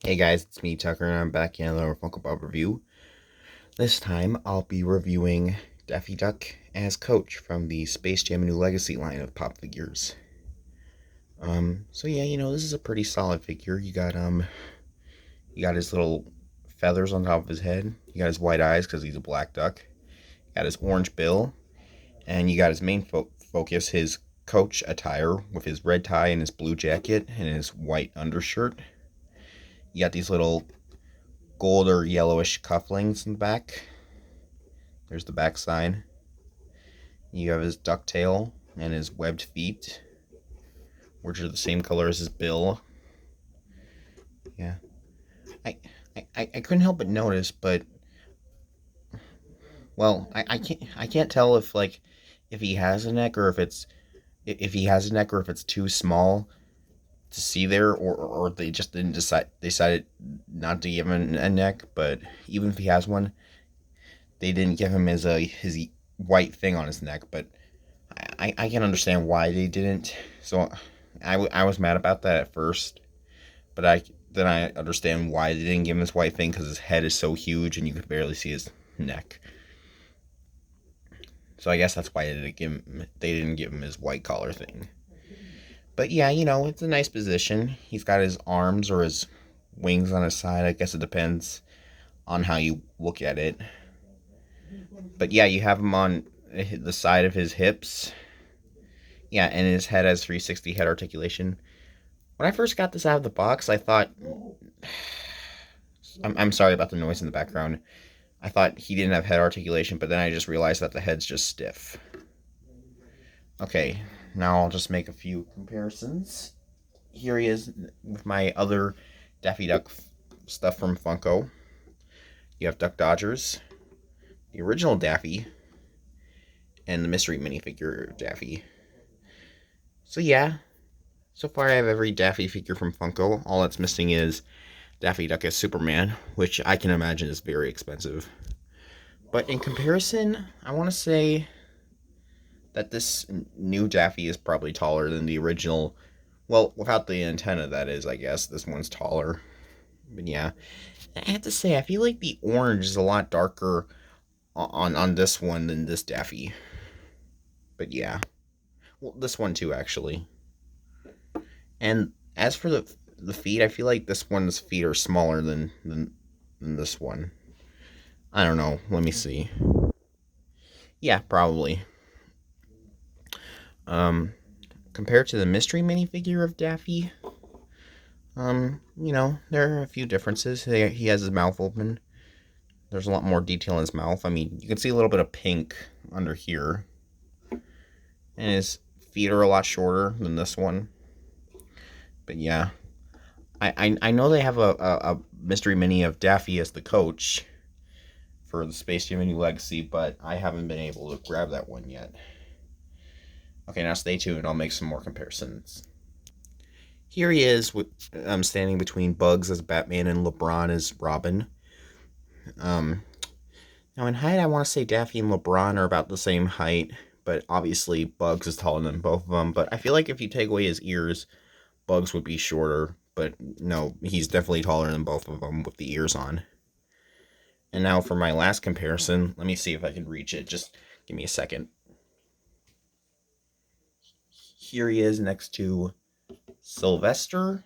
Hey guys, it's me, Tucker, and I'm back in another Funko Pop review. This time, I'll be reviewing Daffy Duck as Coach from the Space Jam New Legacy line of pop figures. So yeah, this is a pretty solid figure. You got his little feathers on top of his head. You got his white eyes because he's a black duck. You got his orange bill, and you got his main focus, his coach attire with his red tie and his blue jacket and his white undershirt. You got these little gold or yellowish cufflinks in the back. There's the back side. You have his ducktail and his webbed feet, which are the same color as his bill. Yeah, I couldn't help but notice, but I can't tell if he has a neck or if he has a neck or if it's too small to see there, or they just didn't decided not to give him a neck. But even if he has one, they didn't give him his white thing on his neck. But I can understand why they didn't. So I was mad about that at first, but I understand why they didn't give him his white thing, because his head is so huge and you could barely see his neck. So I guess that's why they didn't give him his white collar thing. But yeah, it's a nice position. He's got his arms or his wings on his side. I guess it depends on how you look at it. But yeah, you have him on the side of his hips. Yeah, and his head has 360 head articulation. When I first got this out of the box, I thought... I'm sorry about the noise in the background. I thought he didn't have head articulation, but then I just realized that the head's just stiff. Okay, now I'll just make a few comparisons. Here he is with my other Daffy Duck stuff from Funko. You have Duck Dodgers, the original Daffy, and the mystery minifigure Daffy. So yeah, so far I have every Daffy figure from Funko. All that's missing is Daffy Duck as Superman, which I can imagine is very expensive. But in comparison, I want to say that this new Daffy is probably taller than the original. Well, without the antenna, that is, I guess. This one's taller. But yeah, I have to say, I feel like the orange is a lot darker on this one than this Daffy. But yeah. Well, this one too, actually. And as for the feet, I feel like this one's feet are smaller than this one. I don't know. Let me see. Yeah, probably. Compared to the mystery minifigure of Daffy, there are a few differences. He has his mouth open. There's a lot more detail in his mouth. I mean, you can see a little bit of pink under here. And his feet are a lot shorter than this one. But yeah. I know they have a mystery mini of Daffy as the coach for the Space Jam New Legacy, but I haven't been able to grab that one yet. Okay, now stay tuned. I'll make some more comparisons. Here he is, standing between Bugs as Batman and LeBron as Robin. Now in height, I want to say Daffy and LeBron are about the same height, but obviously Bugs is taller than both of them. But I feel like if you take away his ears, Bugs would be shorter. But no, he's definitely taller than both of them with the ears on. And now for my last comparison, let me see if I can reach it. Just give me a second. Here he is next to Sylvester,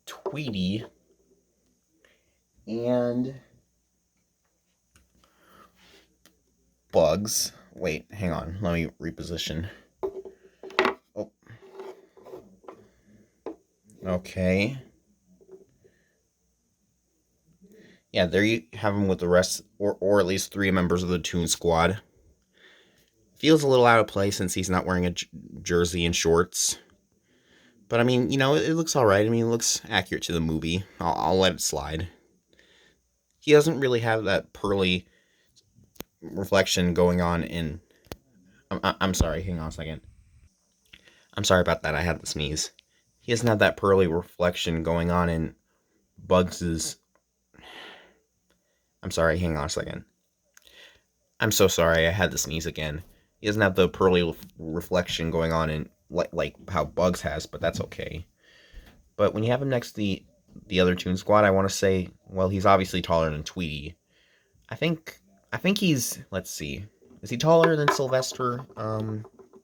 Tweety, and Bugs. Wait, hang on. Let me reposition. Oh. Okay. Yeah, there you have him with the rest, or at least 3 members of the Toon Squad. Feels a little out of place since he's not wearing a jersey and shorts. But I mean, it looks alright. I mean, it looks accurate to the movie. I'll let it slide. He doesn't really have that pearly reflection going on in... I'm sorry, hang on a second. I'm sorry about that, I had to sneeze. He doesn't have that pearly reflection going on in Bugs's... I'm sorry, hang on a second. I'm so sorry, I had to sneeze again. He doesn't have the pearly reflection going on in like how Bugs has, but that's okay. But when you have him next to the other Toon Squad, I want to say, well, he's obviously taller than Tweety. I think I think he's, let's see. Is he taller than Sylvester?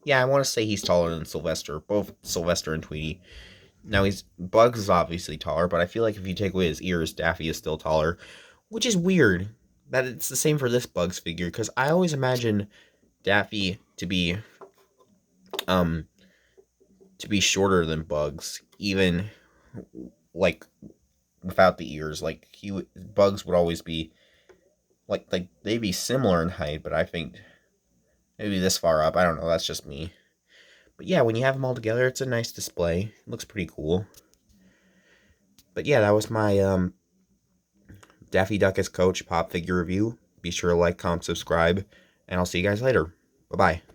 Yeah, I want to say he's taller than Sylvester, both Sylvester and Tweety. Now he's Bugs is obviously taller, but I feel like if you take away his ears, Daffy is still taller, which is weird that it's the same for this Bugs figure because I always imagine Daffy um to be shorter than Bugs, even like without the ears. Like Bugs would always be like they'd be similar in height, but I think maybe this far up. I don't know. That's just me. But yeah, when you have them all together, it's a nice display. It looks pretty cool. But yeah, that was my Daffy Duck as Coach pop figure review. Be sure to like, comment, subscribe, and I'll see you guys later. Bye bye.